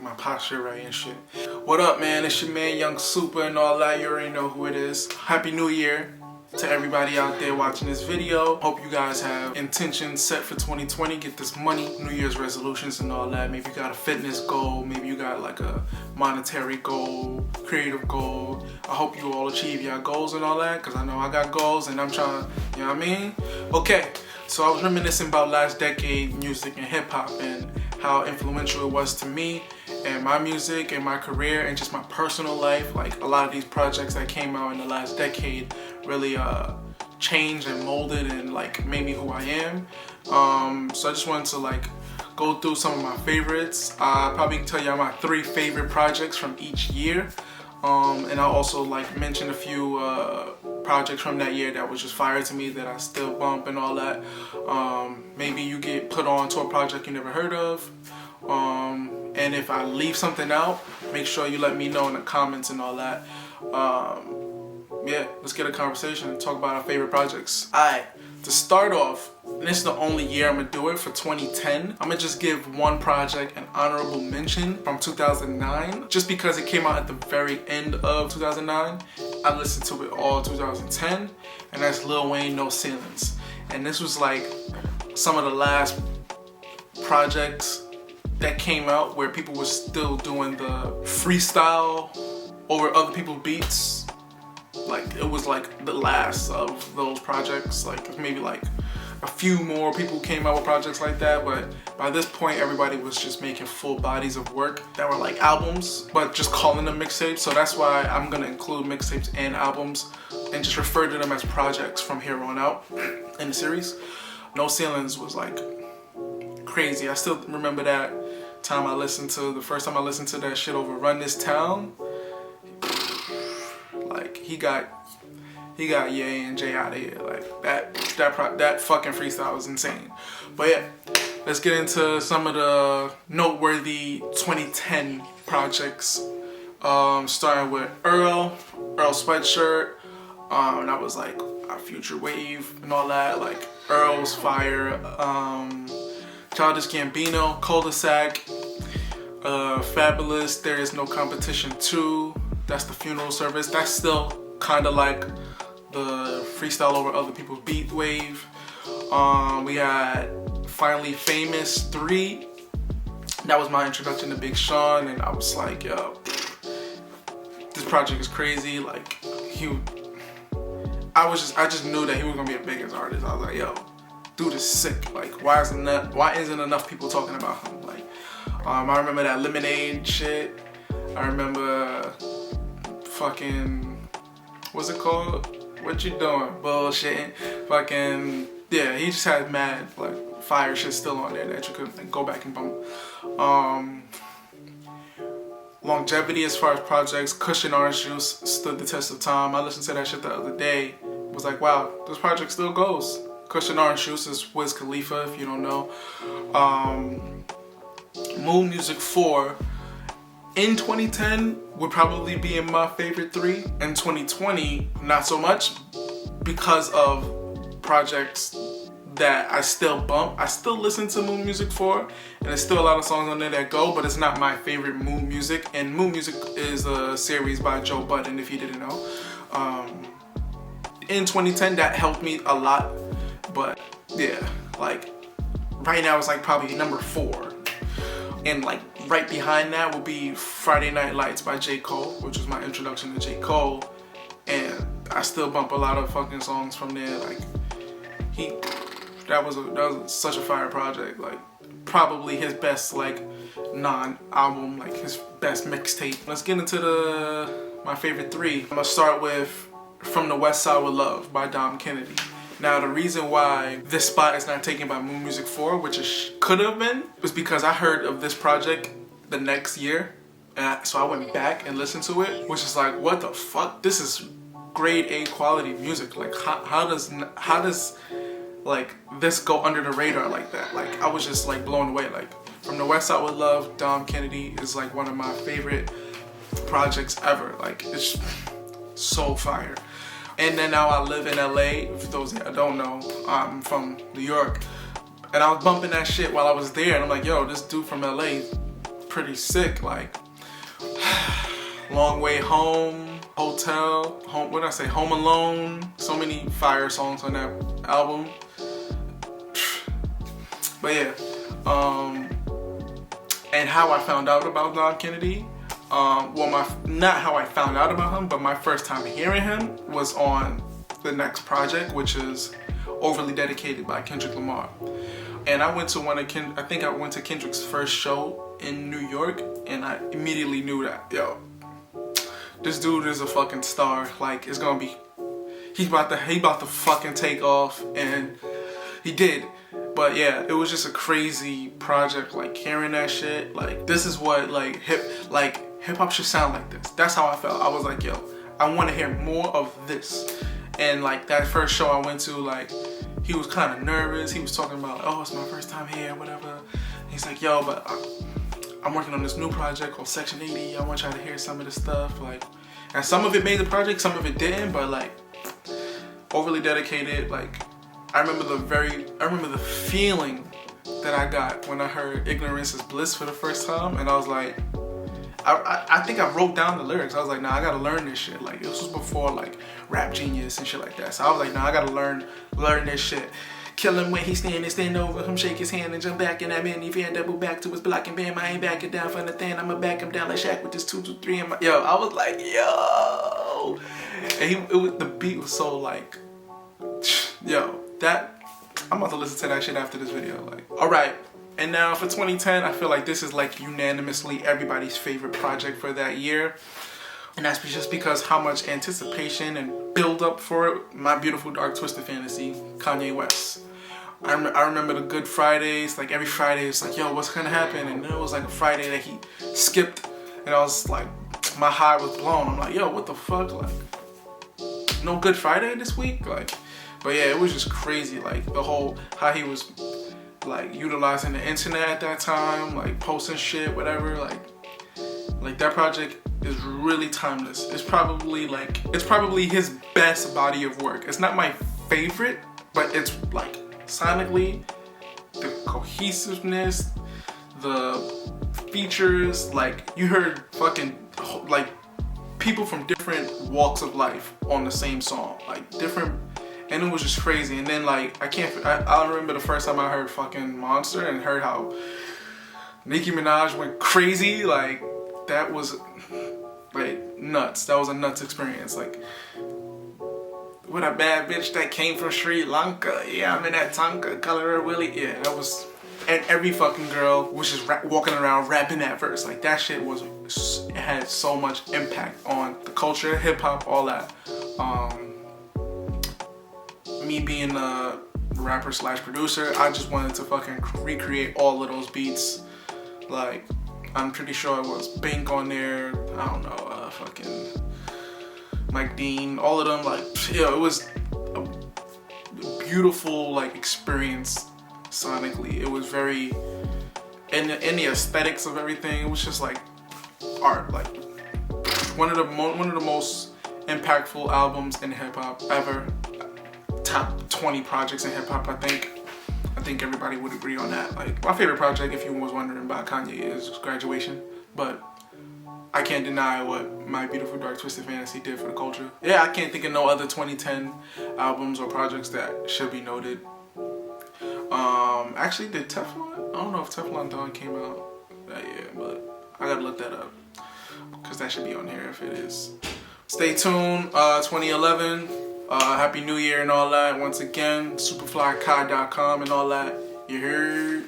my posture right and shit. What up, man? It's your man Young Super and all that. You already know who it is. Happy New Year to everybody out there watching this video. Hope you guys have intentions set for 2020. Get this money, New Year's resolutions and all that. Maybe you got a fitness goal. Maybe you got like a monetary goal, creative goal. I hope you all achieve your goals and all that, because I know I got goals and I'm trying, you know what I mean? Okay, so I was reminiscing about last decade music and hip hop and how influential it was to me and my music and my career and just my personal life. Like a lot of these projects that came out in the last decade really changed and molded and like made me who I am. So I just wanted to like go through some of my favorites. I'll probably tell you my 3 favorite projects from each year. And I'll also like mention a few projects from that year that was just fire to me that I still bump and all that. Maybe you get put on to a project you never heard of. And if I leave something out, make sure you let me know in the comments and all that. Yeah, let's get a conversation and talk about our favorite projects. Alright, to start off, and this is the only year I'm gonna do it for 2010, I'm gonna just give one project an honorable mention from 2009, just because it came out at the very end of 2009. I listened to it all 2010, and that's Lil Wayne, No Ceilings. And this was like some of the last projects that came out where people were still doing the freestyle over other people's beats. Like it was like the last of those projects. Like maybe like a few more people came out with projects like that, but by this point everybody was just making full bodies of work that were like albums, but just calling them mixtapes. So that's why I'm gonna include mixtapes and albums and just refer to them as projects from here on out in the series. No Ceilings was like crazy. I still remember that time the first time I listened to that shit over Run This Town. Like he got Ye and Jay out of here. Like that fucking freestyle was insane. But yeah, let's get into some of the noteworthy 2010 projects. Starting with Earl Sweatshirt. That was like our future wave and all that. Like Earl's fire. Childish Gambino, Cul-de-sac, Fabulous, There Is No Competition 2. That's the funeral service. That's still kind of like the freestyle over other people's beat wave. We had Finally Famous 3. That was my introduction to Big Sean, and I was like, yo, this project is crazy. Like I just knew that he was gonna be a big artist. I was like, yo, dude is sick. Like why isn't enough people talking about him? Like I remember that Lemonade shit. I remember fucking, what's it called? What you doing? Bullshitting. Fucking, yeah, he just had mad like fire shit still on there that you could like, go back and bump. Longevity as far as projects, Cushion Orange Juice stood the test of time. I listened to that shit the other day. Was like, wow, this project still goes. Cushion Orange Juice is Wiz Khalifa, if you don't know. Moon Music 4 in 2010 would probably be in my favorite 3. In 2020, not so much, because of projects that I still bump. I still listen to Moon Music 4, and there's still a lot of songs on there that go, but it's not my favorite Moon Music. And Moon Music is a series by Joe Budden, if you didn't know. In 2010, that helped me a lot. But yeah, like right now it's like probably number 4. And like right behind that will be Friday Night Lights by J. Cole, which was my introduction to J. Cole. And I still bump a lot of fucking songs from there. Like that was such a fire project. Like probably his best like non-album, like his best mixtape. Let's get into my favorite 3. I'm gonna start with From the West Side with Love by Dom Kennedy. Now, the reason why this spot is not taken by Moon Music 4, which it could have been, was because I heard of this project the next year. So I went back and listened to it, which is like, what the fuck? This is grade A quality music. Like, how does like this go under the radar like that? Like, I was just like blown away. Like, From the West Side with Love, Dom Kennedy is like one of my favorite projects ever. Like, it's so fire. And then now I live in LA. For those that don't know, I'm from New York. And I was bumping that shit while I was there. And I'm like, yo, this dude from LA pretty sick. Like Long Way Home, Hotel, Home, what did I say? Home Alone. So many fire songs on that album. But yeah, and how I found out about Don Kennedy. Well, not how I found out about him, but my first time hearing him was on the next project, which is Overly Dedicated by Kendrick Lamar. And I went to I think I went to Kendrick's first show in New York, and I immediately knew that, yo, this dude is a fucking star. Like, it's gonna be, he about to fucking take off, and he did. But yeah, it was just a crazy project. Like, hearing that shit, like, this is what hip hop should sound like this. That's how I felt. I was like, yo, I want to hear more of this. And like that first show I went to, like, he was kind of nervous. He was talking about, oh, it's my first time here, whatever. And he's like, yo, but I'm working on this new project called Section 80. I want y'all to hear some of this stuff. Like, and some of it made the project, some of it didn't. But like, Overly Dedicated, like, I remember the feeling that I got when I heard Ignorance is Bliss for the first time. And I was like, I think I wrote down the lyrics. I was like, nah, I gotta learn this shit. Like, this was before like Rap Genius and shit like that. So I was like, nah, I gotta learn this shit. Kill him when he stand over him, shake his hand and jump back in that minivan, double back to his block and bam, I ain't backing down for nothing. I'ma back him down like Shaq with this 2-2-3 in my, yo, I was like, yo. And the beat was so like, yo, that, I'm about to listen to that shit after this video. Like, all right. And now for 2010, I feel like this is like unanimously everybody's favorite project for that year. And that's just because how much anticipation and build up for it. My Beautiful Dark Twisted Fantasy, Kanye West. I remember the Good Fridays, like every Friday it's like, yo, what's gonna happen? And then it was like a Friday that he skipped, and I was like, my high was blown. I'm like, yo, what the fuck? Like, no Good Friday this week? Like, but yeah, it was just crazy. Like the whole, how he was like utilizing the internet at that time, like posting shit, whatever. Like that project is really timeless. It's probably his best body of work. It's not my favorite, but it's like sonically, the cohesiveness, the features, like you heard fucking like people from different walks of life on the same song, like different. And it was just crazy. And then like, I remember the first time I heard fucking Monster and heard how Nicki Minaj went crazy. Like, that was like nuts. That was a nuts experience. Like, what a bad bitch that came from Sri Lanka. Yeah, I'm in that Tonka, color her Willie. Yeah, that was, and every fucking girl was just walking around rapping that verse. Like, that shit it had so much impact on the culture, hip hop, all that. Me being a rapper / producer, I just wanted to fucking recreate all of those beats. Like, I'm pretty sure it was Bink on there, I don't know, fucking Mike Dean, all of them. Like, yeah, it was a beautiful like experience sonically. It was very, in the aesthetics of everything, it was just like art. Like, one of the most impactful albums in hip hop ever. Top 20 projects in hip hop, I think everybody would agree on that. Like, my favorite project, if you was wondering about Kanye, is Graduation, but I can't deny what My Beautiful Dark Twisted Fantasy did for the culture. Yeah, I can't think of no other 2010 albums or projects that should be noted. Actually, did Teflon? I don't know if Teflon Don came out that year, but I gotta look that up because that should be on here if it is. Stay tuned. 2011. Happy New Year and all that. Once again, superflykai.com and all that. You heard?